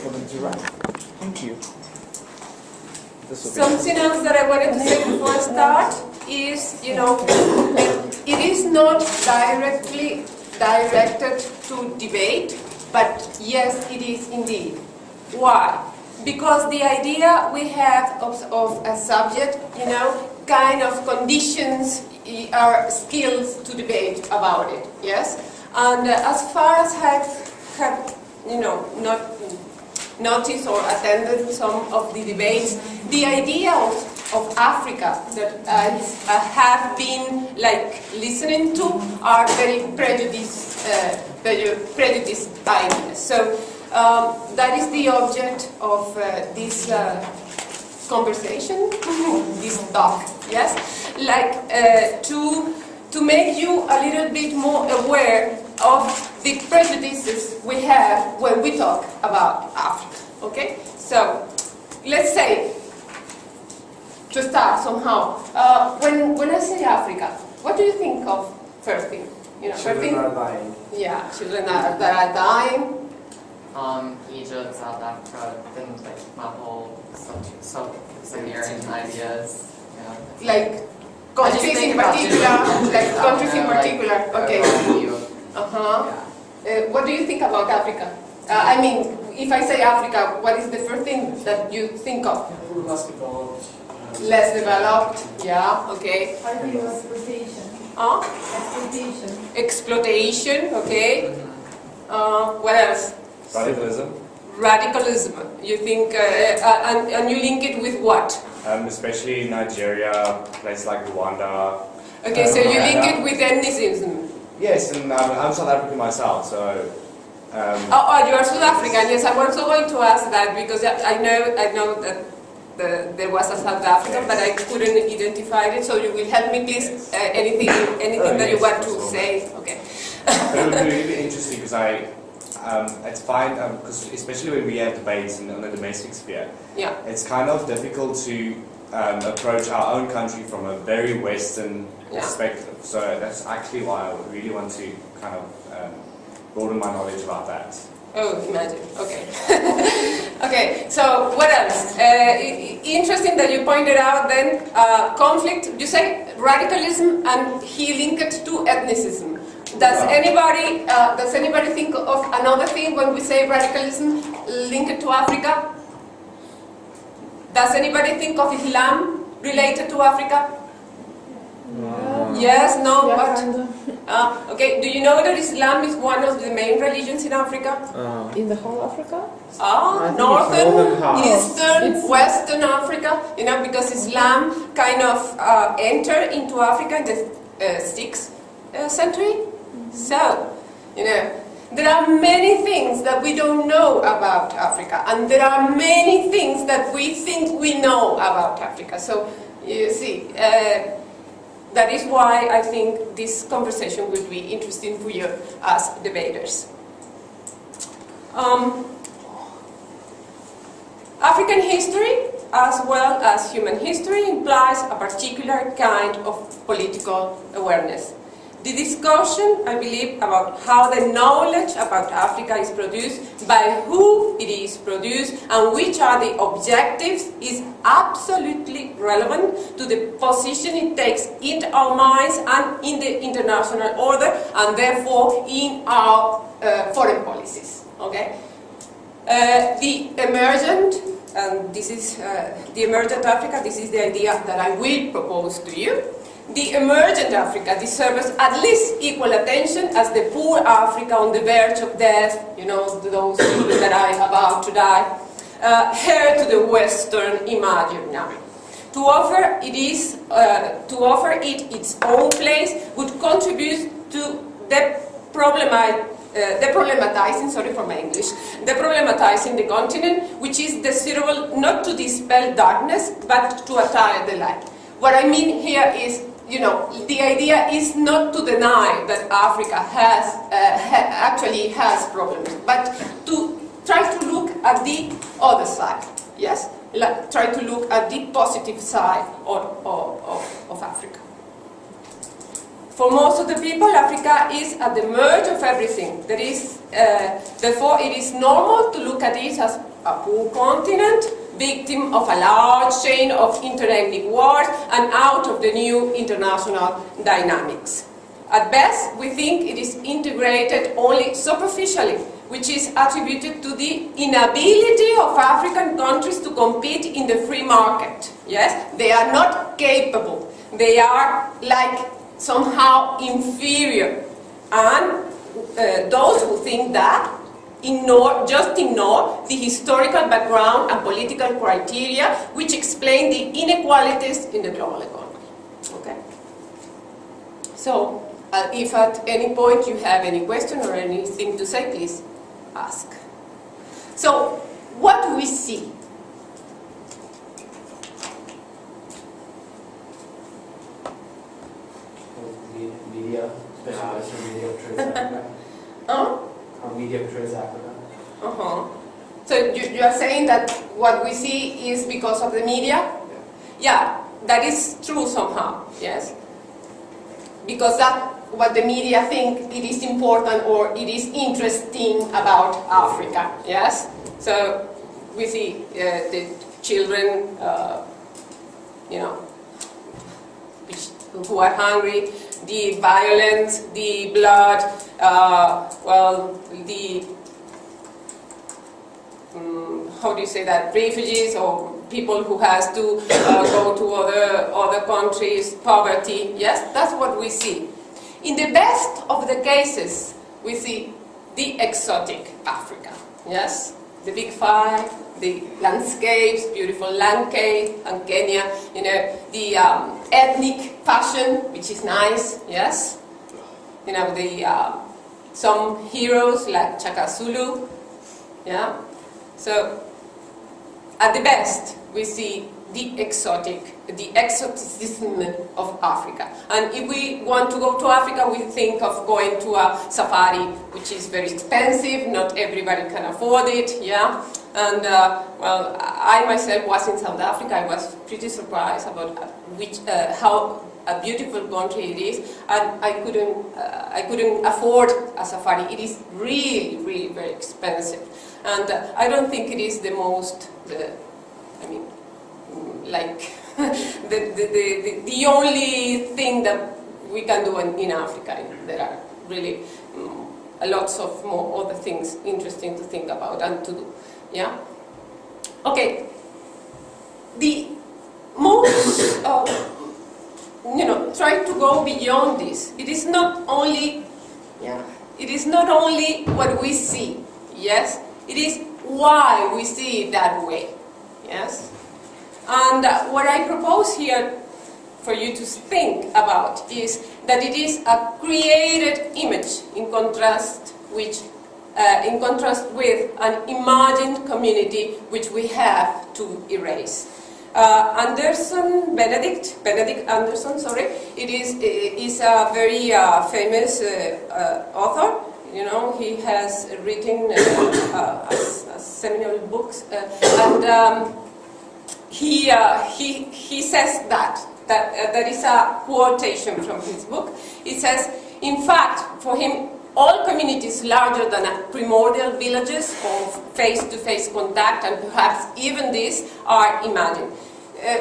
for them to write. Thank you. Something else that I wanted to say before I start is, it is not directly directed to debate, but yes, it is indeed. Why? Because the idea we have of a subject, kind of conditions our skills to debate about it, yes? And as far as I have, not noticed or attended some of the debates, the idea of Africa that I have been listening to are very prejudiced ideas. So that is the object of this conversation, this talk, yes? To make you a little bit more aware of the prejudices we have when we talk about Africa, okay? So, let's say, to start somehow, when I say Africa, what do you think of first thing? Children are dying. Yeah, children that are dying. Egypt, South Africa, things like my whole sub-Saharan ideas. Like countries in particular, okay. What do you think about Africa? I mean, if I say Africa, what is the first thing that you think of? Less developed. Less developed, yeah, okay. I think exploitation. Exploitation. Exploitation, okay. What else? Radicalism. Radicalism. You think, and you link it with what? Especially Nigeria, places like Rwanda. Okay, so you link it with ethnicism. Yes, and I'm South African myself, so. You are South African. Yes, I'm also going to ask that because I know that there was a South African, but I couldn't identify it. So you will help me, please. Anything that you want to say? Okay. But it would be really interesting because it's fine because especially when we have debates on the domestic sphere, yeah, it's kind of difficult to approach our own country from a very Western perspective. So that's actually why I really want to kind of broaden my knowledge about that. Oh, imagine. Okay. Okay, so what else? Interesting that you pointed out then conflict. You say radicalism and he linked it to ethnicism. Does anybody think of another thing when we say radicalism linked to Africa? Does anybody think of Islam related to Africa? No. Yes, no, Yeah, what? kinda. Okay, do you know that Islam is one of the main religions in Africa? In the whole Africa? Northern, northern half. Eastern, Western Africa, because Islam kind of entered into Africa in the 6th century. So, there are many things that we don't know about Africa, and there are many things that we think we know about Africa. So, you see, that is why I think this conversation will be interesting for you as debaters. African history, as well as human history, implies a particular kind of political awareness. The discussion, I believe, about how the knowledge about Africa is produced, by who it is produced, and which are the objectives is absolutely relevant to the position it takes in our minds and in the international order, and therefore in our foreign policies. Okay? The emergent, and this is the emergent Africa, this is the idea that I will propose to you. The emergent Africa deserves at least equal attention as the poor Africa on the verge of death, those people that are about to die, heir to the Western imaginary. To offer it its own place would contribute to deproblematizing the continent, which is desirable not to dispel darkness, but to attire the light. What I mean here is, the idea is not to deny that Africa actually has problems, but to try to look at the other side, yes? Try to look at the positive side of Africa. For most of the people, Africa is at the merge of everything. Therefore, it is normal to look at it as a poor continent, victim of a large chain of interethnic wars, and out of the new international dynamics. At best, we think it is integrated only superficially, which is attributed to the inability of African countries to compete in the free market. Yes, they are not capable. They are like somehow inferior. And those who think that just ignore the historical background and political criteria which explain the inequalities in the global economy. Okay? So, if at any point you have any question or anything to say, please ask. So, what do we see? Media, especially media portrays Africa. How media portrays Africa. So you are saying that what we see is because of the media? Yeah, that is true somehow, yes. Because that's what the media think it is important or it is interesting about Africa, yes. So we see the children, who are hungry, the violence, the blood, how do you say that, refugees or people who has to go to other countries, poverty, yes, that's what we see. In the best of the cases, we see the exotic Africa, yes, the big five, the landscapes, beautiful landscape, and Kenya, the ethnic fashion, which is nice, yes, some heroes like Chaka Zulu, yeah. So, at the best, we see the exoticism of Africa. And if we want to go to Africa, we think of going to a safari, which is very expensive, not everybody can afford it, yeah. And, I myself was in South Africa. I was pretty surprised about how a beautiful country it is, and I couldn't afford a safari. It is really, really very expensive. And I don't think it is the most, the only thing that we can do in Africa. There are really lots of more other things interesting to think about and to do. Yeah? Okay. The most, try to go beyond this. It is not only, it is not only what we see, yes? It is why we see it that way, yes? And what I propose here for you to think about is that it is a created image in contrast with an imagined community which we have to erase. Benedict Anderson, is a very famous author. He has written seminal books, and he says that is a quotation from his book. It says, in fact, for him, all communities larger than primordial villages of face-to-face contact, and perhaps even these, are imagined.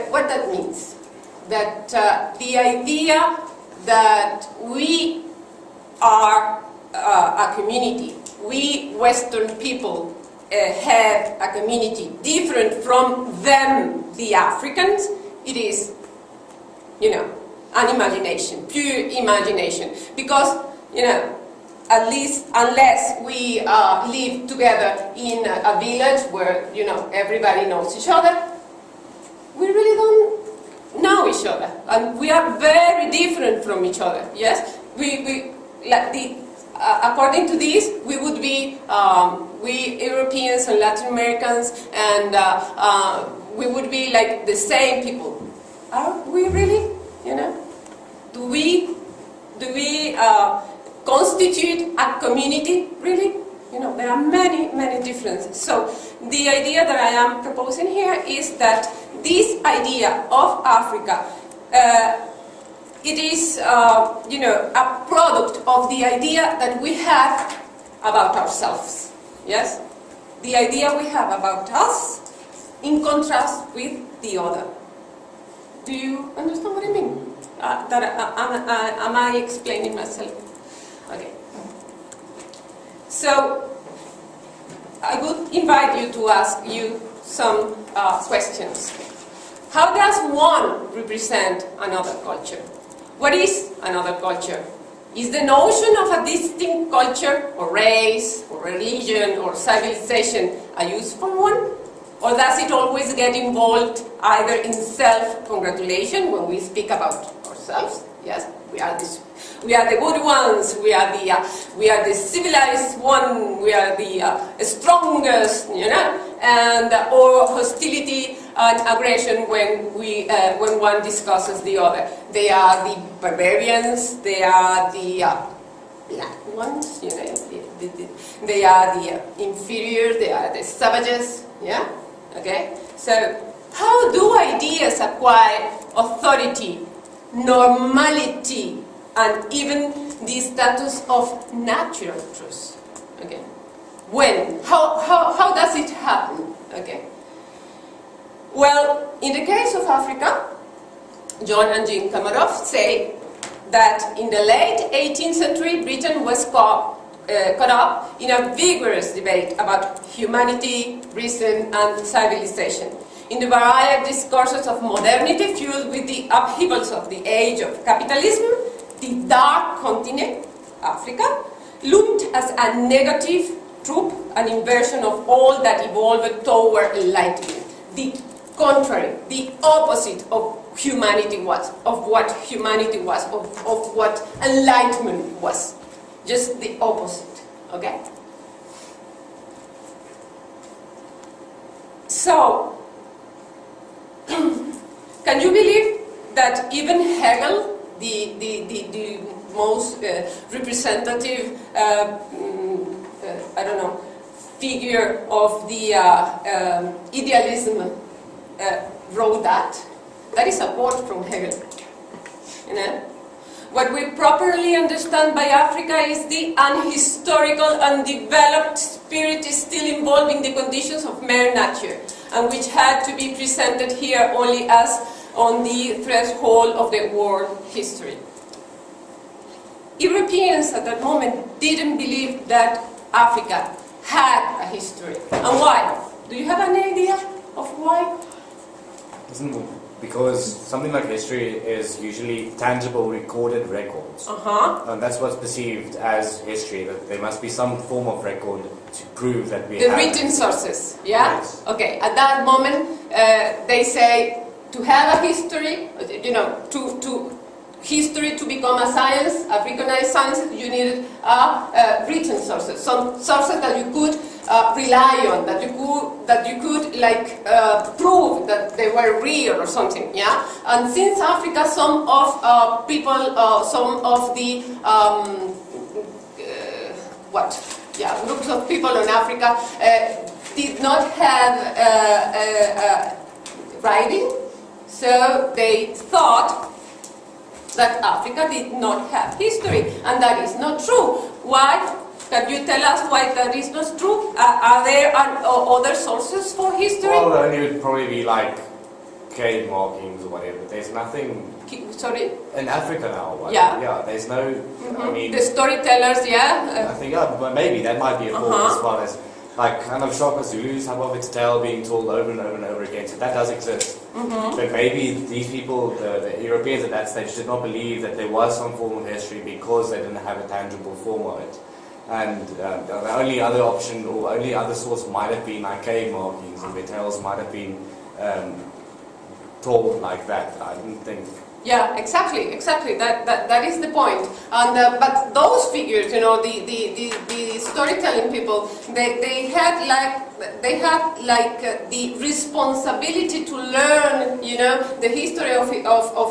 What that means? That the idea that we are a community, we Western people have a community different from them, the Africans, it is, an imagination, pure imagination. Because, at least unless we live together in a village where, everybody knows each other, we really don't know each other. And we are very different from each other, yes? According to this, we would be, we Europeans and Latin Americans, and we would be like the same people. Are we really? Do we constitute a community? Really? There are many, many differences. So the idea that I am proposing here is that this idea of Africa, it is, a product of the idea that we have about ourselves. Yes? the idea we have about us in contrast with the other. Do you understand what I mean? Am I explaining myself? Okay. So, I would invite you to ask you some questions. How does one represent another culture? What is another culture? Is the notion of a distinct culture, or race, or religion, or civilization a useful one? Or does it always get involved either in self-congratulation when we speak about ourselves? Yes, we are the good ones, we are the civilized one, we are the strongest, you know, and or hostility and aggression when one discusses the other. They are the barbarians, they are the black ones, you know, they are the inferior, they are the savages, yeah? Okay? So, how do ideas acquire authority, normality, and even the status of natural truth? Okay? When? How does it happen? Okay? Well, in the case of Africa, John and Jean Kamarov say that in the late 18th century, Britain was caught up in a vigorous debate about humanity, reason, and civilization. In the varied discourses of modernity fueled with the upheavals of the age of capitalism, the dark continent, Africa, loomed as a negative trope, an inversion of all that evolved toward enlightenment. The contrary, the opposite of humanity was, of what humanity was, of what enlightenment was. Just the opposite, okay? So, can you believe that even Hegel, the most representative, I don't know, figure of the idealism, wrote that? That is a quote from Hegel, you know? What we properly understand by Africa is the unhistorical, undeveloped spirit is still involved in the conditions of mere nature, and which had to be presented here only as on the threshold of the world history. Europeans at that moment didn't believe that Africa had a history. And why? Do you have any idea of why? Because something like history is usually tangible, recorded records. And that's what's perceived as history, that there must be some form of record to prove that we have... The written sources, yeah? Yes. Okay, at that moment, they say to have a history, you know, to history to become a science, a recognized science, you needed written sources, some sources that you could rely on, that you could like prove that they were real or something, yeah. And since Africa, some of people, some of the groups of people in Africa did not have writing, so they thought that Africa did not have history, and that is not true. Why? Can you tell us why that is not true? Are there other sources for history? Well, only would probably be like cave markings or whatever. There's nothing... Sorry? In Africa now, right? Yeah. Yeah, there's no... I mean... The storytellers, yeah? I think, yeah, but maybe that might be a fault as far as... Like, kind of Shaka Zulu's some of its tale being told over and over and over again. So that does exist. But maybe these people, the Europeans at that stage, did not believe that there was some form of history because they didn't have a tangible form of it. And the only other option or only other source might have been like cave markings, and the tales might have been told like that. I didn't think... Yeah, exactly. That is the point. And but those figures, you know, the storytelling people, they had like the responsibility to learn, you know, the history of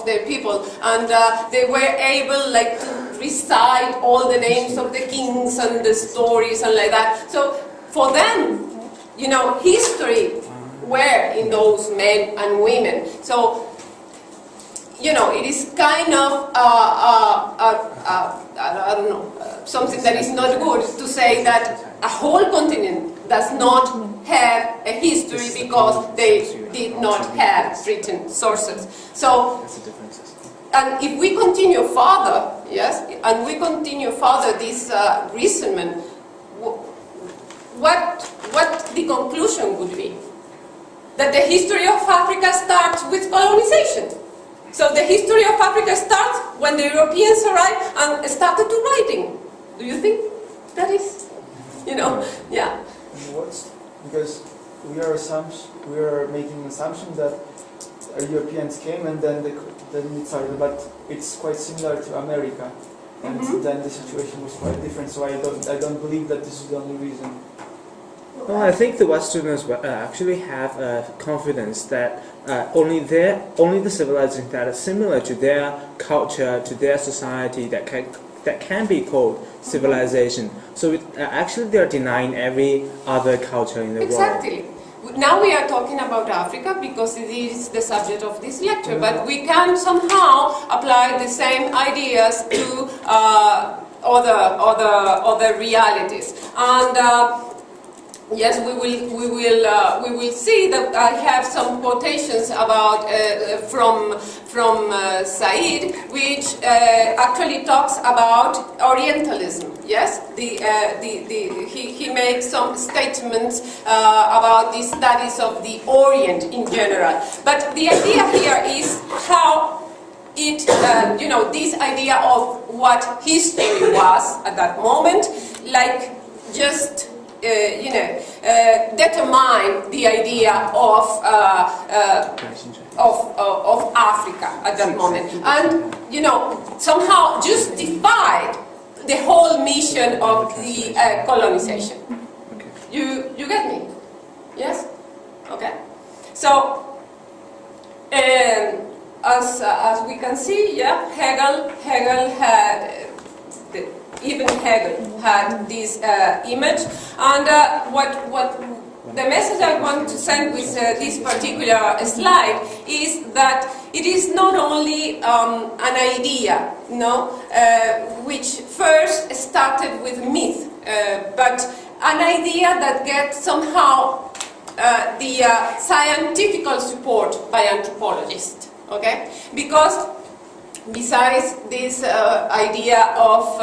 their people, and they were able like to recite all the names of the kings and the stories and like that. So for them, you know, history were in those men and women. So, you know, it is kind of, I don't know, something that is not good to say that a whole continent does not have a history because they did not have written sources. So, That's the differences. and if we continue further, yes, and we continue further this reasoning, what the conclusion would be? That the history of Africa starts with colonization. So the history of Africa starts when the Europeans arrived and started to writing. Do you think that is, yeah? Because we are making assumption that Europeans came and then it started, but it's quite similar to America, and then the situation was quite different. So I don't believe that this is the only reason. Well, I think the Westerners actually have confidence that only the civilization that is similar to their culture, to their society, that can be called civilization. So actually, they are denying every other culture in the world. Exactly. Now we are talking about Africa because it is the subject of this lecture, but we can somehow apply the same ideas to other realities. And yes, we will see that I have some quotations about from Said, which actually talks about Orientalism. Yes, he makes some statements about the studies of the Orient in general. But the idea here is how it, this idea of what history was at that moment, like just. Determine the idea of Africa at that moment, and somehow justified the whole mission of the colonization. You get me? Yes. Okay. So as we can see, yeah, Hegel had. Even Hegel had this image, and what the message I want to send with this particular slide is that it is not only an idea, which first started with myth, but an idea that gets somehow the scientific support by anthropologists. Okay, because besides this idea of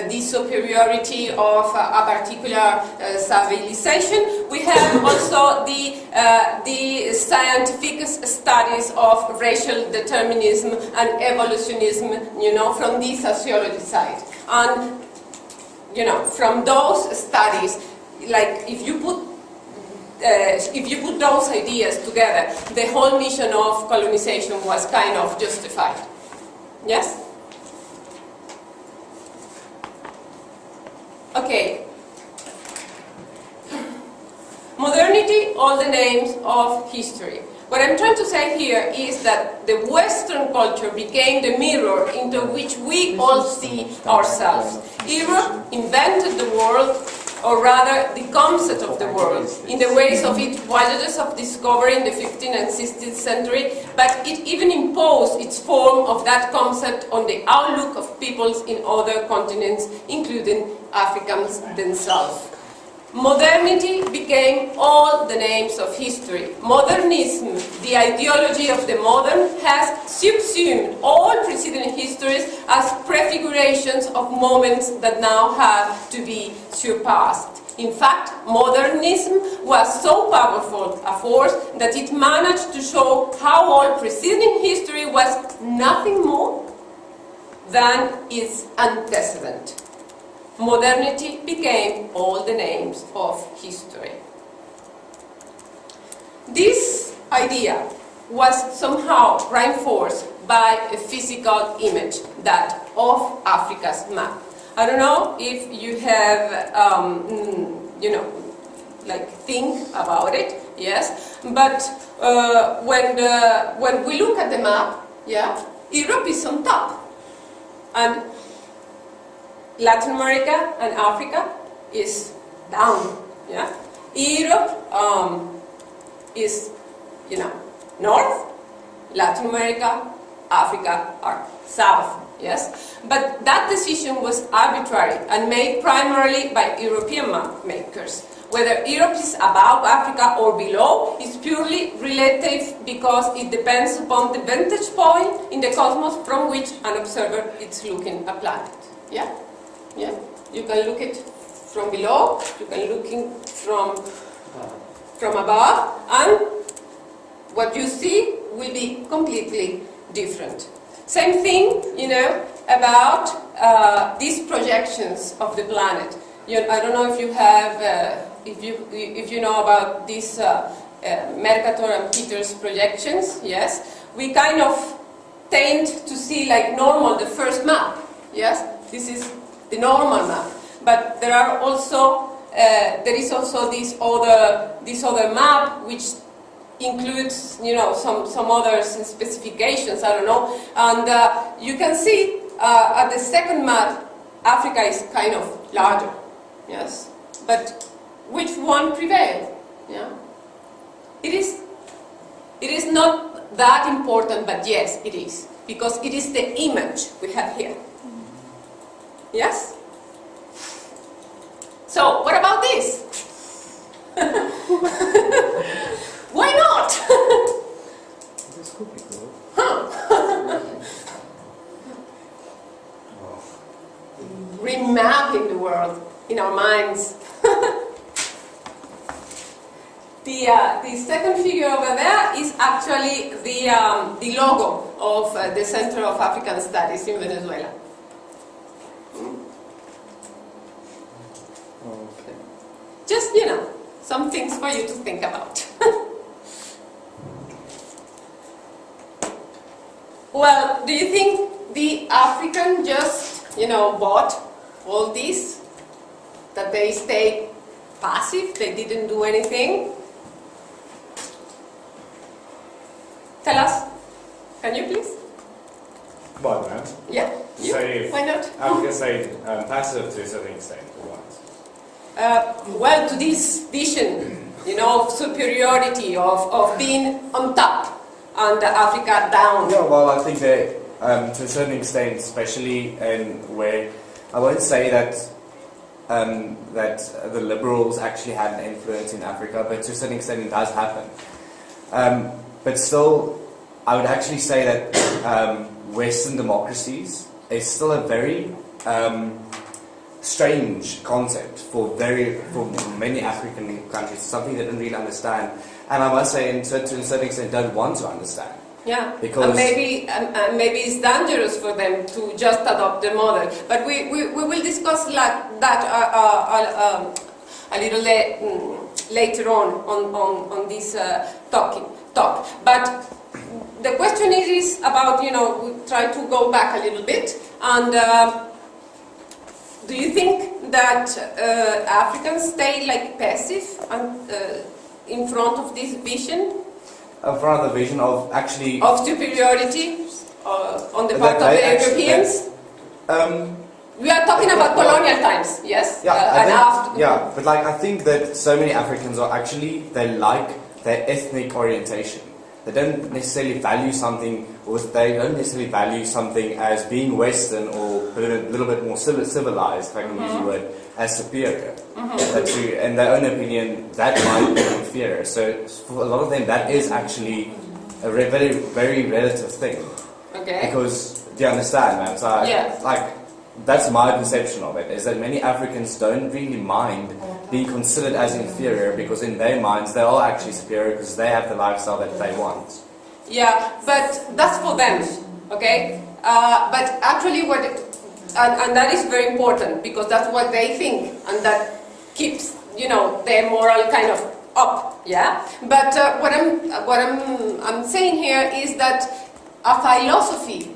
the superiority of a particular civilization, we have also the scientific studies of racial determinism and evolutionism, from the sociology side. And, from those studies, like if you put those ideas together, the whole mission of colonization was kind of justified. Yes? Okay. Modernity, all the names of history. What I'm trying to say here is that the Western culture became the mirror into which we all see ourselves. Europe invented the world, or rather the concept of the world, in the ways of its voyages of discovery in the 15th and 16th century, but it even imposed its form of that concept on the outlook of peoples in other continents, including Africans themselves. Modernity became all the names of history. Modernism, the ideology of the modern, has subsumed all preceding histories as prefigurations of moments that now have to be surpassed. In fact, modernism was so powerful a force that it managed to show how all preceding history was nothing more than its antecedent. Modernity became all the names of history. This idea was somehow reinforced by a physical image, that of Africa's map. I don't know if you have, think about it, yes, but when we look at the map, yeah, Europe is on top, and Latin America and Africa is down, yeah. Europe is, north, Latin America, Africa are south, yes. But that decision was arbitrary and made primarily by European map makers. Whether Europe is above Africa or below is purely relative because it depends upon the vantage point in the cosmos from which an observer is looking at a planet. Yeah? Yeah? You can look it from below, you can look from above, and what you see will be completely different. Same thing, about these projections of the planet. I don't know if you have, if you know about these Mercator and Peters projections. Yes, we kind of tend to see like normal the first map. Yes, this is the normal map, but there are also there is also this other map which includes some other specifications. I don't know, and you can see at the second map Africa is kind of larger. Yes, but which one prevails? Yeah, it is not that important, but yes, it is, because it is the image we have here. Yes. So what about this? Why not? This could be good. Remapping the world in our minds. The second figure over there is actually the logo of the Center of African Studies in Venezuela. Okay. Just, some things for you to think about. Well, do you think the African just, bought all this? That they stayed passive, they didn't do anything? Tell us. Can you please? Well, no. Yeah. You? So if Why not? Africa stayed passive to a certain extent, or what? Well, to this vision, of superiority, of being on top and Africa down. Yeah, well, I think that to a certain extent, especially in where I won't say that that the liberals actually had an influence in Africa, but to a certain extent it does happen. But still, I would actually say that Western democracies is still a very strange concept for many African countries, something they don't really understand, and I must say, to a certain extent, don't want to understand. Yeah, Because and maybe it's dangerous for them to just adopt the model. But we will discuss that a little later on this talk. But the question is about, we try to go back a little bit, and do you think that Africans stay like passive and, in front of this vision? In front of the vision of actually Of superiority on the part of the Europeans? We are talking about colonial times, yes? Yeah, but I think that so many Africans are actually, they like their ethnic orientation. They don't necessarily value something, or they don't necessarily value something as being Western or a little bit more civilized, if I can use the word, as superior. In their own opinion, that might be inferior. So for a lot of them, that is actually a very, very relative thing. Okay. Because, do you understand, man? So that's my perception of it, is that many Africans don't really mind being considered as inferior, because in their minds they are actually superior because they have the lifestyle that they want. Yeah, but that's for them, okay? But actually and that is very important, because that's what they think, and that keeps, their moral kind of up, yeah? But what I'm saying here is that a philosophy,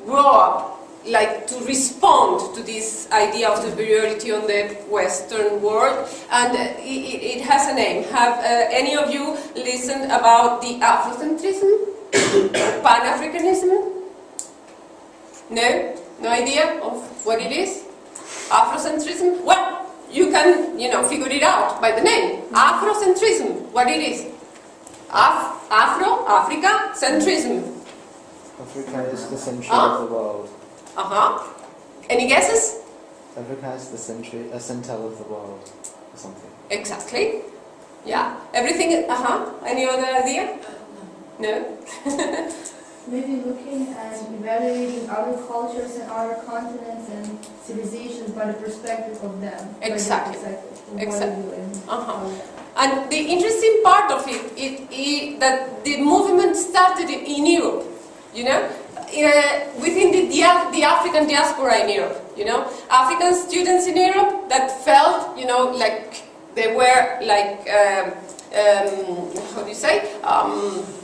grow up to respond to this idea of superiority on the Western world, and it has a name. Have any of you listened about the Afrocentrism, Pan-Africanism? No? No idea of what it is? Afrocentrism? Well, you can, figure it out by the name. Afrocentrism, what it is? Africa, centrism. Africa is the century of the world. Any guesses? Africa is the center of the world. something. Exactly. Yeah. Everything. Any other idea? No. Maybe looking and evaluating other cultures and other continents and civilizations by the perspective of them. Exactly. By their perspective of Exactly. what they do and Uh-huh. how they- And the interesting part of it is that the movement started in Europe, you know, within the African diaspora in Europe, you know, African students in Europe that felt, you know, like they were like, how do you say,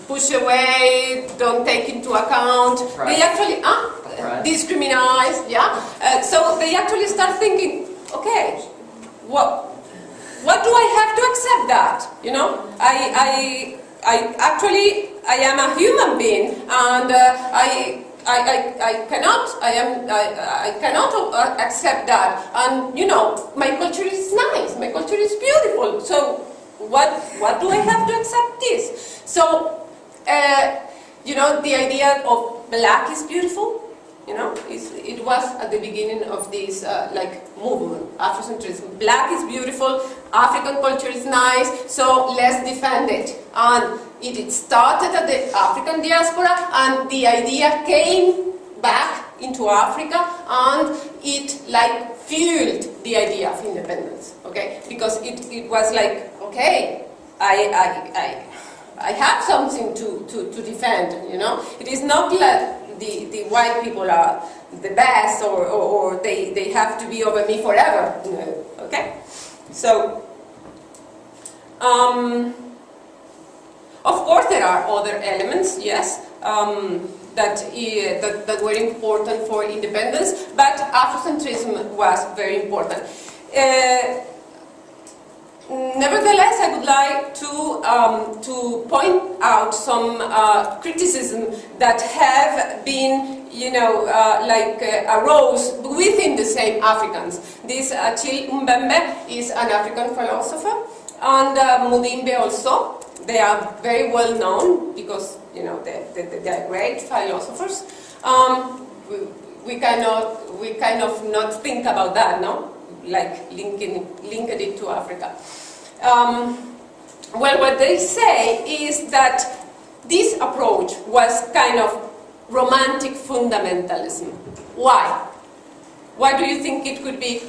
push away, don't take into account. Right. They actually, Right. discriminized, yeah. So they actually start thinking, okay, what do I have to accept that? You know, I am a human being, and I cannot accept that. And you know, my culture is nice, my culture is beautiful. So what do I have to accept this? So you know, the idea of black is beautiful. You know, it was at the beginning of this like movement, Afrocentrism. Black is beautiful, African culture is nice, so let's defend it. And it started at the African diaspora, and the idea came back into Africa, and it like fueled the idea of independence. Okay, because it was like, okay, I have something to defend. You know, it is not like the white people are the best or they have to be over me forever. No. Okay? So, of course there are other elements, yes, that were important for independence, but Afrocentrism was very important. Nevertheless, I would like to point out some criticism that have been, you know, arose within the same Africans. This Achille Mbembe is an African philosopher, and Mudimbe also. They are very well known because, you know, they are great philosophers. We kind of not think about that, no? Like linking it to Africa. Well, what they say is that this approach was kind of romantic fundamentalism. Why? Why do you think it could be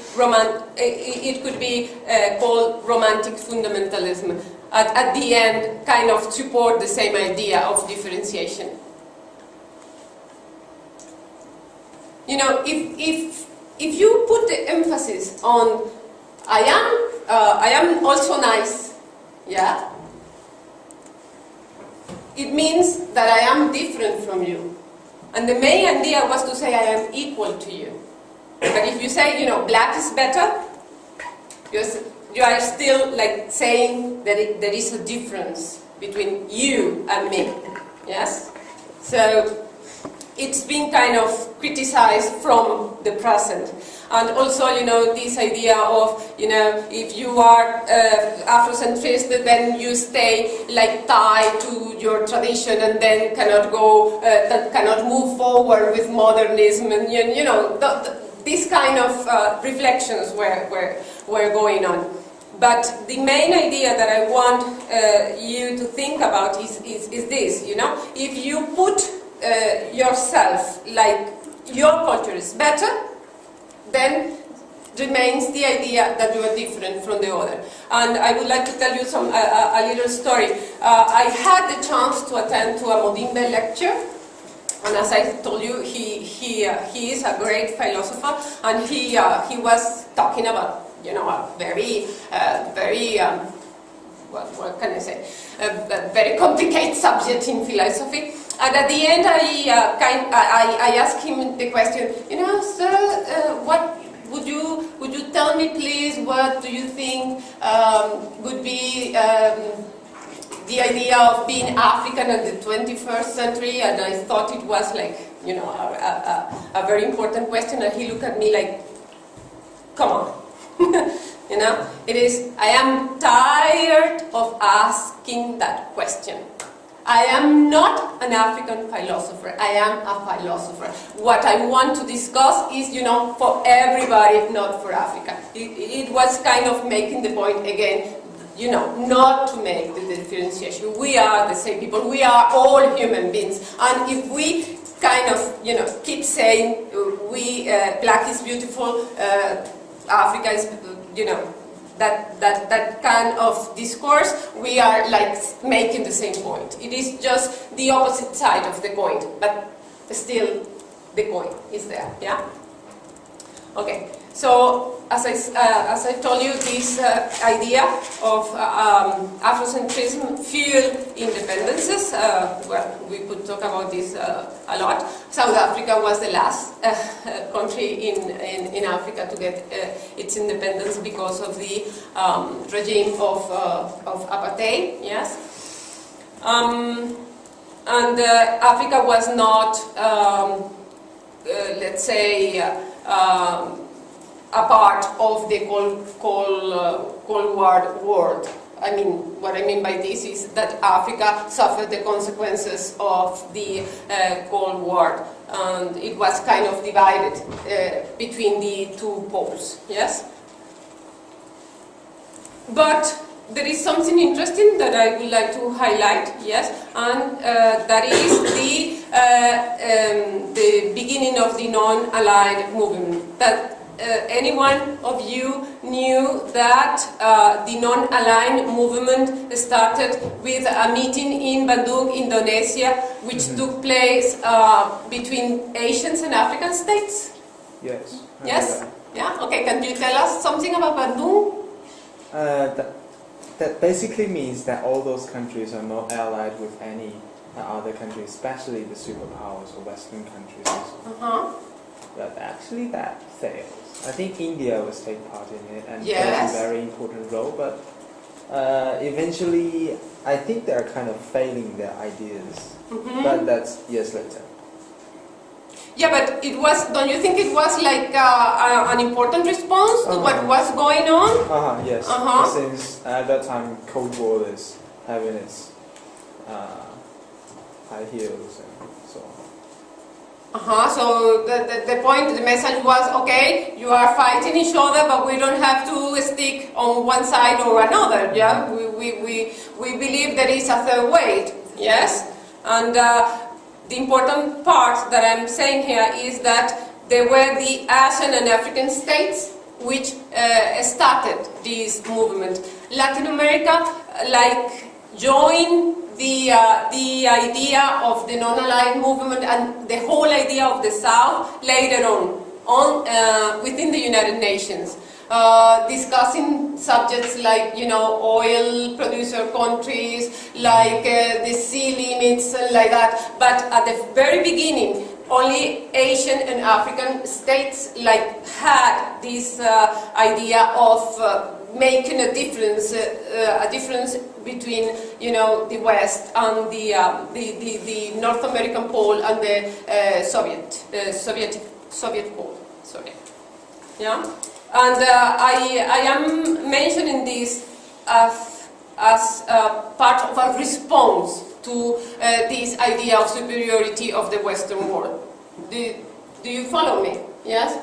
called romantic fundamentalism? At the end, kind of support the same idea of differentiation. You know, if you put the emphasis on I am also nice, yeah, it means that I am different from you. And the main idea was to say I am equal to you. But if you say, you know, black is better, you are still like saying that there is a difference between you and me, yes? So it's been kind of criticized from the present. And also, you know, this idea of, you know, if you are Afrocentrist, then you stay like tied to your tradition and then cannot go, cannot move forward with modernism, and you know, these kind of reflections were going on. But the main idea that I want you to think about is this, you know, if you put yourself like your culture is better, then remains the idea that you are different from the other. And I would like to tell you a little story. I had the chance to attend to a Mudimbe lecture, and as I told you, he is a great philosopher, and he was talking about, you know, a very what can I say, a very complicated subject in philosophy. And at the end, I asked him the question, you know, sir, what would you tell me, please? What do you think would be the idea of being African in the 21st century? And I thought it was like, you know, a very important question. And he looked at me like, come on. You know, it is, I am tired of asking that question. I am not an African philosopher. I am a philosopher. What I want to discuss is, for everybody, not for Africa. It was kind of making the point again, not to make the differentiation. We are the same people. We are all human beings. And if we kind of, keep saying black is beautiful, Africa is, that kind of discourse, we are like making the same point. It is just the opposite side of the coin, but still the coin is there, yeah? Okay, so as I told you, this idea of Afrocentrism fueled independences. Well, we could talk about this a lot. South Africa was the last country in Africa to get its independence because of the regime of apartheid. Yes, and Africa was not, let's say, a part of the Cold War world. I mean, what I mean by this is that Africa suffered the consequences of the Cold War, and it was kind of divided between the two poles, yes? But there is something interesting that I would like to highlight, yes, and that is the beginning of the non-aligned movement. That anyone of you knew that the non-aligned movement started with a meeting in Bandung, Indonesia, which took place between Asian and African states? Yes. Yes? Yeah? Okay, can you tell us something about Bandung? That basically means that all those countries are not allied with any other country, especially the superpowers or Western countries. But actually that fails. I think India was take part in it and plays a very important role, but eventually I think they're kind of failing their ideas. But that's years later. Yeah, but it was, don't you think it was like an important response to what was going on? Yes. Since at that time Cold War is having its high heels and so on. So the point, the message was, okay, you are fighting each other, but we don't have to stick on one side or another, yeah? We believe there is a third way, yes? And the important part that I'm saying here is that there were the Asian and African states which started this movement. Latin America, joined the idea of the non-aligned movement and the whole idea of the South later on within the United Nations, discussing subjects like, oil producer countries, like the sea limits and like that. But at the very beginning, only Asian and African states had this idea of making a difference between, the West and the North American pole and the Soviet pole. Sorry. Yeah, and I am mentioning this as part of a response to this idea of superiority of the Western world. Do you follow me? Yes.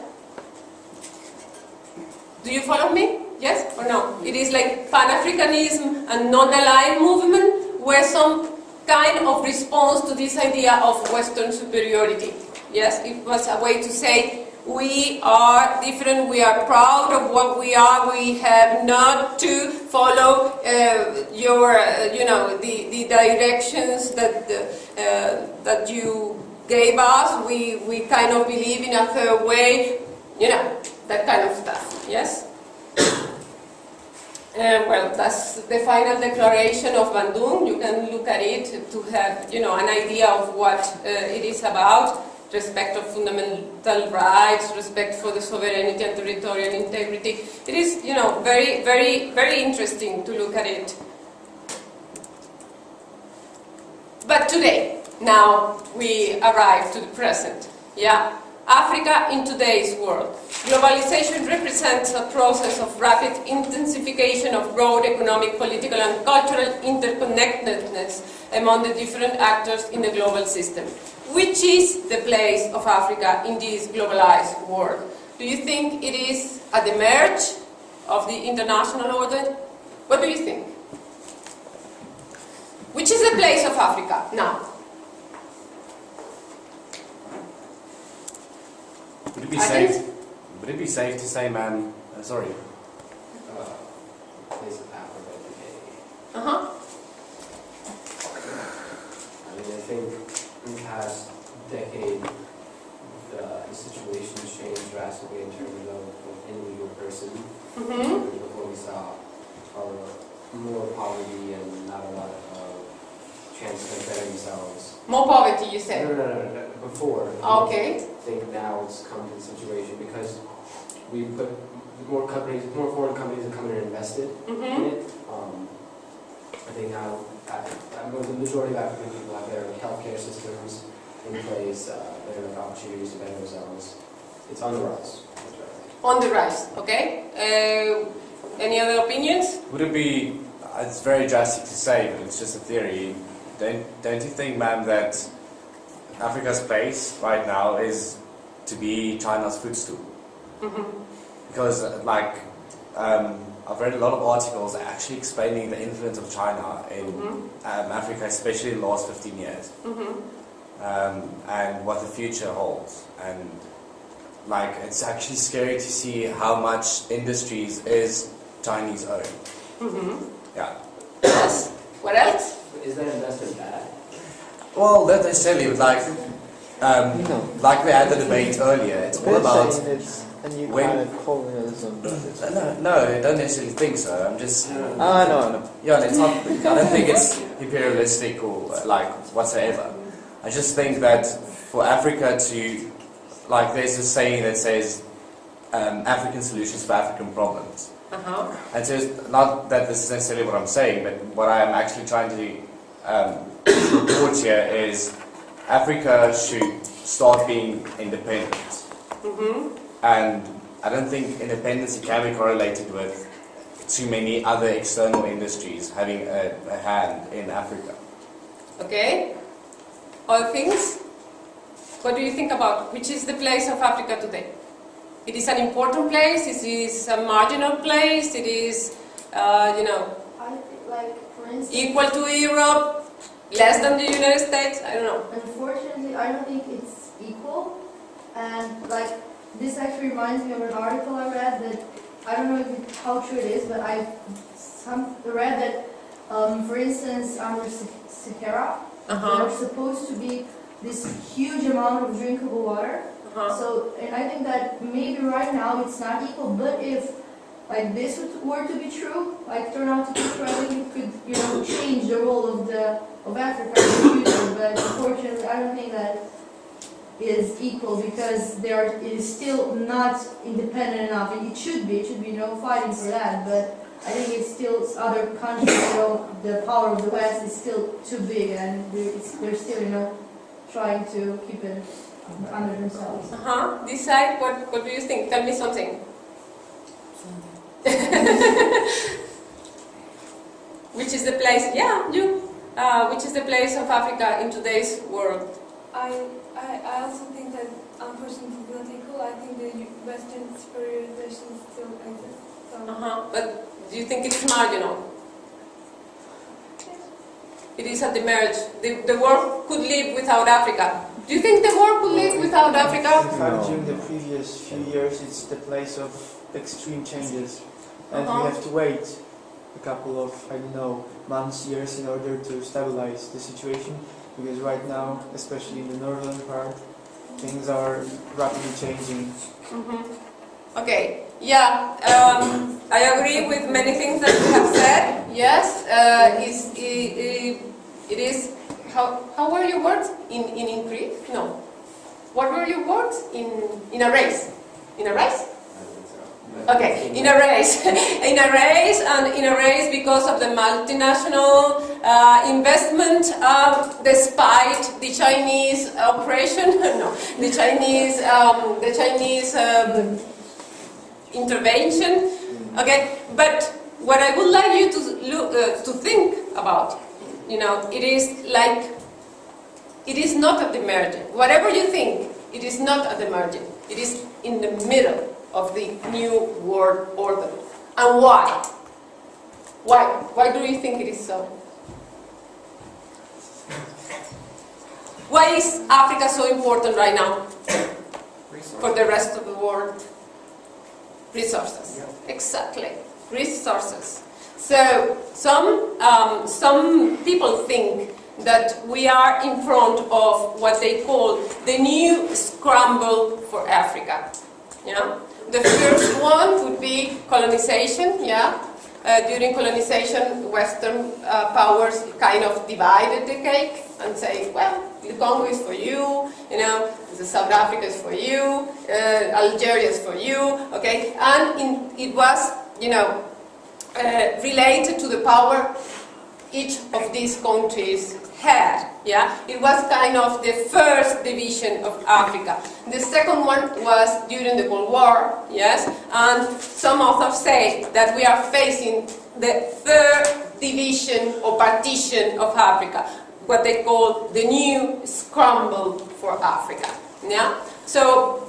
Do you follow me? Yes or no? It is like Pan-Africanism and non-aligned movement were some kind of response to this idea of Western superiority. Yes, it was a way to say we are different, we are proud of what we are, we have not to follow the directions that you gave us. We kind of believe in a third way, that kind of stuff. Yes. Well, that's the final declaration of Bandung. You can look at it to have, an idea of what it is about: respect of fundamental rights, respect for the sovereignty and territorial integrity. It is, very, very, very interesting to look at it. But today, now we arrive to the present. Yeah, Africa in today's world. Globalization represents a process of rapid intensification of broad economic, political and cultural interconnectedness among the different actors in the global system. Which is the place of Africa in this globalized world? Do you think it is at the merge of the international order? What do you think? Which is the place of Africa now? Would it be safe to say, ma'am, sorry? Place of Africa today. Uh-huh. I mean, I think in the past decade, the situation has changed drastically in terms of an individual person. Mm-hmm. Before we saw more poverty and not a lot of chance to better themselves. More poverty, you said? No. Before. Okay. I think now it's come to the situation because we put more foreign companies have come in and invested in it. I think now the majority of African people have their healthcare systems in place, better opportunities to better themselves. It's on the rise. On the rise, okay. Any other opinions? Would it be, it's very drastic to say, but it's just a theory. Don't you think, ma'am, that Africa's place right now is to be China's footstool? Because, I've read a lot of articles actually explaining the influence of China in Africa, especially in the last 15 years, and what the future holds. And it's actually scary to see how much industries is Chinese owned. Yeah. Yes. What else? Is that investment bad? Well, not necessarily, but like we had the debate earlier, it's all about it's a new kind of colonialism. No, I don't necessarily think so. I'm just no. yeah, it's not. I don't think it's imperialistic or whatsoever. I just think that for Africa to there's a saying that says African solutions for African problems. And so it's not that this is necessarily what I'm saying, but what I am actually trying to report here is Africa should start being independent. And I don't think independence can be correlated with too many other external industries having a hand in Africa. Okay. Other things? What do you think about which is the place of Africa today? It is an important place, it is a marginal place, it is, I think, for instance, equal to Europe, less than the United States, I don't know. Unfortunately, I don't think it's equal. And this actually reminds me of an article I read that, I don't know how true it is, but I read that, for instance, under Sahara, there's supposed to be this huge amount of drinkable water. So, and I think that maybe right now it's not equal, but if this were to be true, turn out to be true, I think it could, change the role of Africa in the future. But unfortunately, I don't think that is equal because it is still not independent enough. And it should be fighting for that. But I think it's still other countries, the power of the West is still too big, and they're still, trying to keep it under themselves. This side, what do you think? Tell me something. Which is the place? Yeah, you. Which is the place of Africa in today's world? I also think that unfortunately it's not equal. I think the Western superiorization still exists. So. But do you think it's marginal? It is at the marriage. The world could live without Africa. Do you think the world could live without Africa? In fact, during the previous few years, it's the place of extreme changes. And we have to wait a couple of, months, years in order to stabilize the situation. Because right now, especially in the northern part, things are rapidly changing. Okay, yeah, I agree with many things that you have said. Yes, it is. How were your words? In increase? No. What were your words? In a race? In a race? I think so. Okay, in a race, in a race because of the multinational investment, despite the Chinese operation, no, the Chinese intervention. Okay, but what I would like you to think about, it is like, it is not at the margin. Whatever you think, it is not at the margin. It is in the middle of the new world order. And why? Why do you think it is so? Why is Africa so important right now for the rest of the world? Resources. Yeah. Exactly. Resources. So some people think that we are in front of what they call the new scramble for Africa. Yeah? The first one would be colonization. Yeah? During colonization, Western powers kind of divided the cake and say, well, the Congo is for you, the South Africa is for you, Algeria is for you, okay? And it was, related to the power each of these countries had. Yeah, it was kind of the first division of Africa. The second one was during the Cold War, yes, and some authors say that we are facing the third division or partition of Africa, what they call the new scramble for Africa. Yeah, so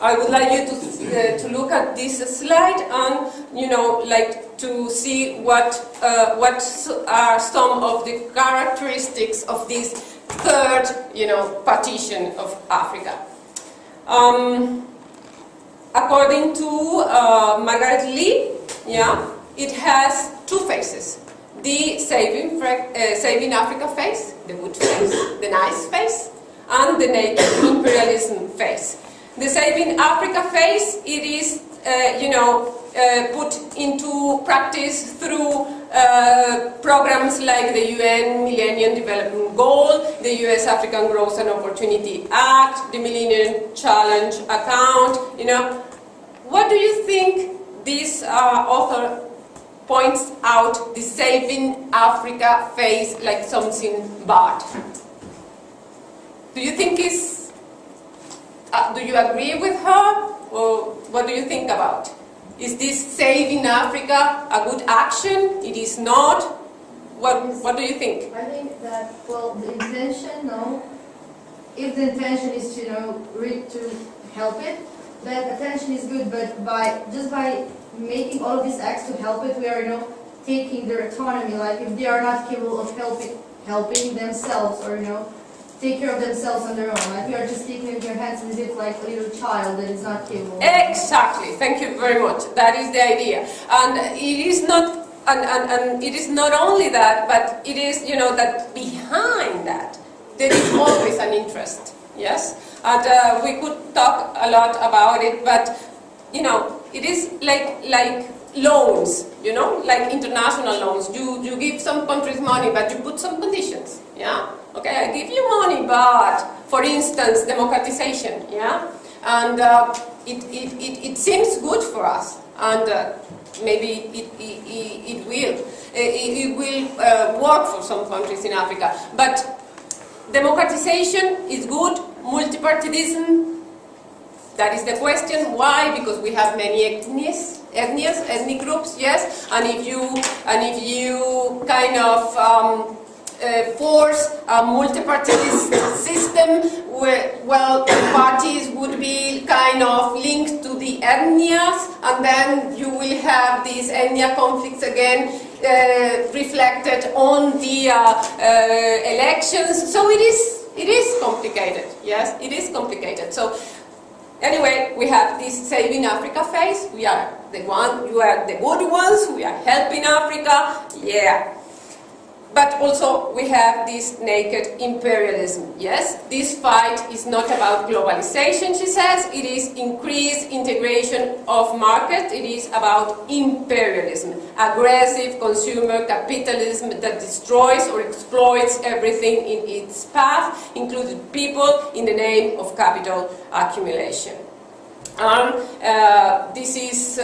I would like you to look at this slide and like to see what are some of the characteristics of this third partition of Africa. According to Margaret Lee, yeah, it has two phases: the saving Africa phase, the good phase, the nice phase, and the naked imperialism phase. The Saving Africa phase, it is, put into practice through programs like the UN Millennium Development Goal, the US African Growth and Opportunity Act, the Millennium Challenge Account. What do you think this author points out the Saving Africa phase like something bad? Do you think it's do you agree with her, or what do you think about? Is this Saving Africa a good action? It is not? What do you think? I think that, well, the intention, no. If the intention is to, to help it, then attention is good, but by making all of these acts to help it, we are, taking their autonomy. Like, if they are not capable of helping themselves, or, take care of themselves on their own. Like, we are just taking it in your hands as if like a little child that is not capable. Exactly. Thank you very much. That is the idea. And it is not, and it is not only that, but it is, that behind that, there is always an interest. Yes? And we could talk a lot about it, but, it is like loans, like international loans. You give some countries money, but you put some conditions. Yeah? Okay, I give you money, but, for instance, democratization, yeah? And it seems good for us, and maybe it will work for some countries in Africa. But democratization is good, multipartyism, that is the question. Why? Because we have many ethnic groups, yes, and if you kind of force a multi-party system where, well, the parties would be kind of linked to the ethnias, and then you will have these ethnia conflicts again reflected on the elections. So it is complicated. Yes, it is complicated. So anyway, we have this Saving Africa phase. We are the good ones. We are helping Africa. Yeah. But also we have this naked imperialism. Yes, this fight is not about globalization, she says. It is increased integration of market. It is about imperialism, aggressive consumer capitalism that destroys or exploits everything in its path, including people, in the name of capital accumulation. And this is,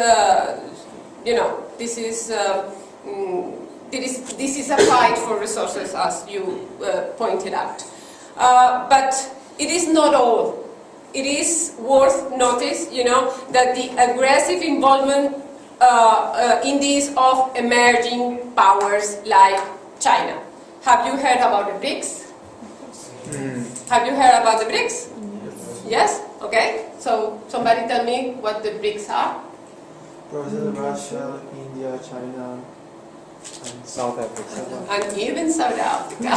this is a fight for resources, as you pointed out. But it is not all. It is worth notice, that the aggressive involvement in this of emerging powers like China. Have you heard about the BRICS? Have you heard about the BRICS? Yes? Okay. So somebody tell me what the BRICS are. Brazil, Russia, India, China, and South Africa. And even South Africa.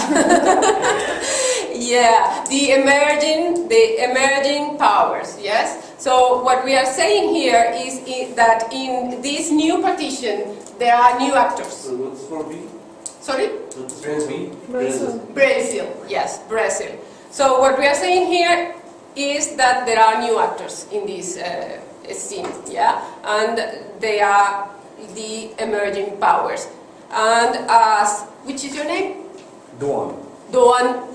Yeah, the emerging powers, yes? So what we are saying here is that in this new partition, there are new actors. So what's for B? Sorry? What's for B? Brazil, yes, Brazil. So what we are saying here is that there are new actors in this scene, yeah? And they are the emerging powers. And as, which is your name? Duan. Duan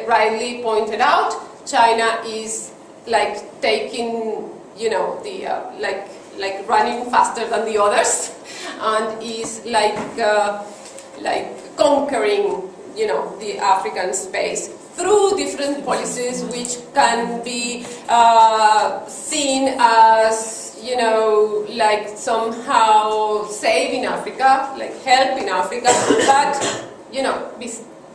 rightly pointed out, China is like taking, the like running faster than the others, and is like conquering, the African space through different policies which can be seen as, like somehow saving Africa, like helping Africa, but,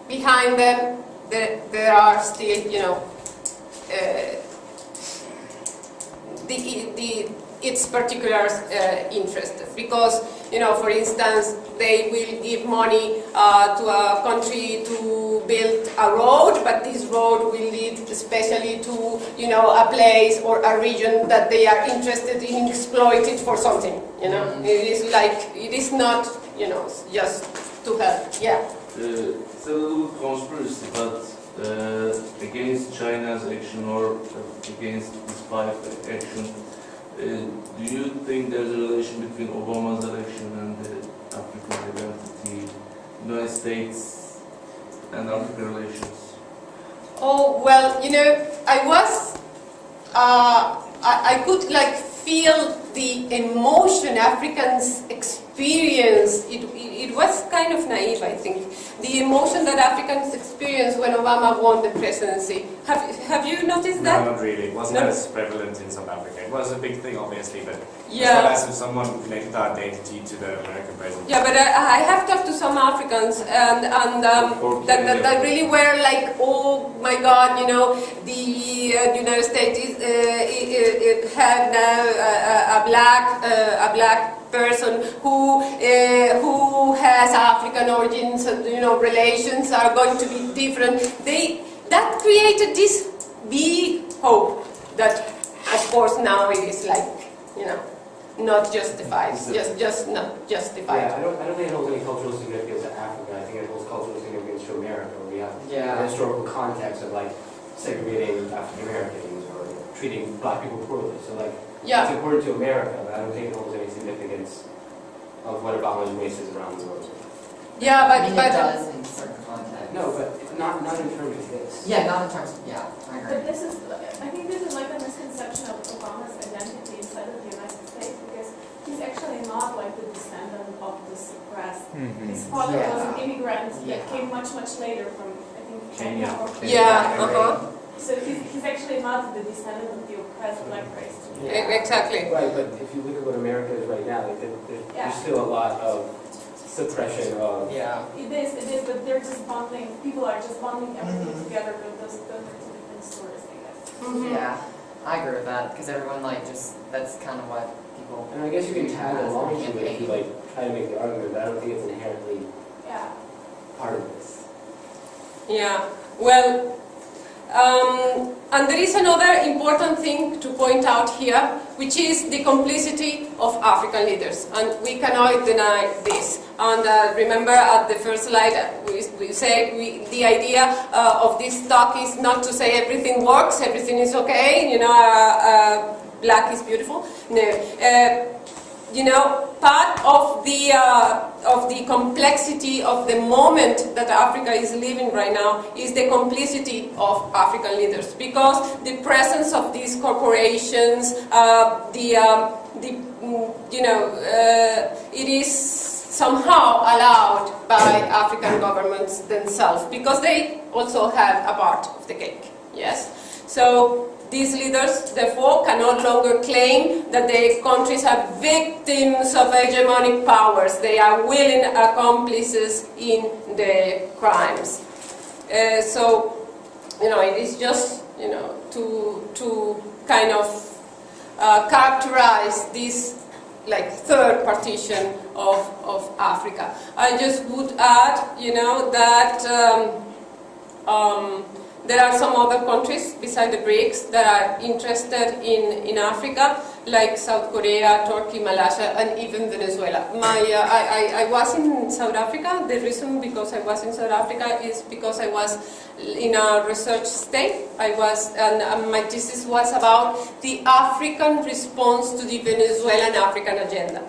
behind them there are still, its particular interest, because for instance they will give money to a country to build a road, but this road will lead especially to a place or a region that they are interested in exploiting for something. It is not just to help. Yeah. It's a little conspiracy, but against China's action or against this five action, do you think there's a relation between Obama's election and the African identity, United States and African relations? Oh, well, I could feel the emotion Africans experience. It was kind of naive, I think. The emotion that Africans experienced when Obama won the presidency. Have you noticed that? No, not really. It wasn't as prevalent in South Africa. It was a big thing, obviously, but Yeah. it's not as if someone connected our identity to the American president. Yeah, but I have talked to some Africans and that really were like, oh my God, the United States it had now a black person who has African origins, and relations are going to be different. That created this big hope that, of course, now it is not justified, just not justified. Yeah, I don't think it holds any cultural significance to Africa. I think it holds cultural significance to America. We have a historical context of segregating African Americans or treating black people poorly. So it's important to America, but I don't think it holds any significance of what Obama's race is around the world. Yeah, I mean, it does in certain contexts. No, but not in terms of this. Yeah, not in terms of, I agree. But I think this is a misconception of Obama's identity inside of the United States, because he's actually not the descendant of the suppressed. His father was an immigrant that came much later from, I think, Kenya. So he's actually not the descendant of the oppressed black race. Exactly. Right, but if you look at what America is right now, there's still a lot of suppression of... Yeah. It is, but they're just bonding, people are just bonding everything together, but those are two different stories, I guess. Yeah, I agree with that, because everyone that's kind of what people... And I guess you can tag along to it if you try to make the argument, but I don't think it's inherently part of this. Yeah, well, and there is another important thing to point out here, which is the complicity of African leaders, and we cannot deny this. And remember at the first slide, we said the idea of this talk is not to say everything works, everything is okay, black is beautiful. No. you know, part of the complexity of the moment that Africa is living right now is the complicity of African leaders, because the presence of these corporations, it is somehow allowed by African governments themselves, because they also have a part of the cake. Yes, so. These leaders, therefore, can no longer claim that their countries are victims of hegemonic powers. They are willing accomplices in the crimes. So, it is just, to kind of characterize this like third partition of Africa. I just would add, that there are some other countries beside the BRICS that are interested in Africa, like South Korea, Turkey, Malaysia, and even Venezuela. I was in South Africa. The reason because I was in South Africa is because I was in a research stay. And my thesis was about the African response to the Venezuelan African agenda.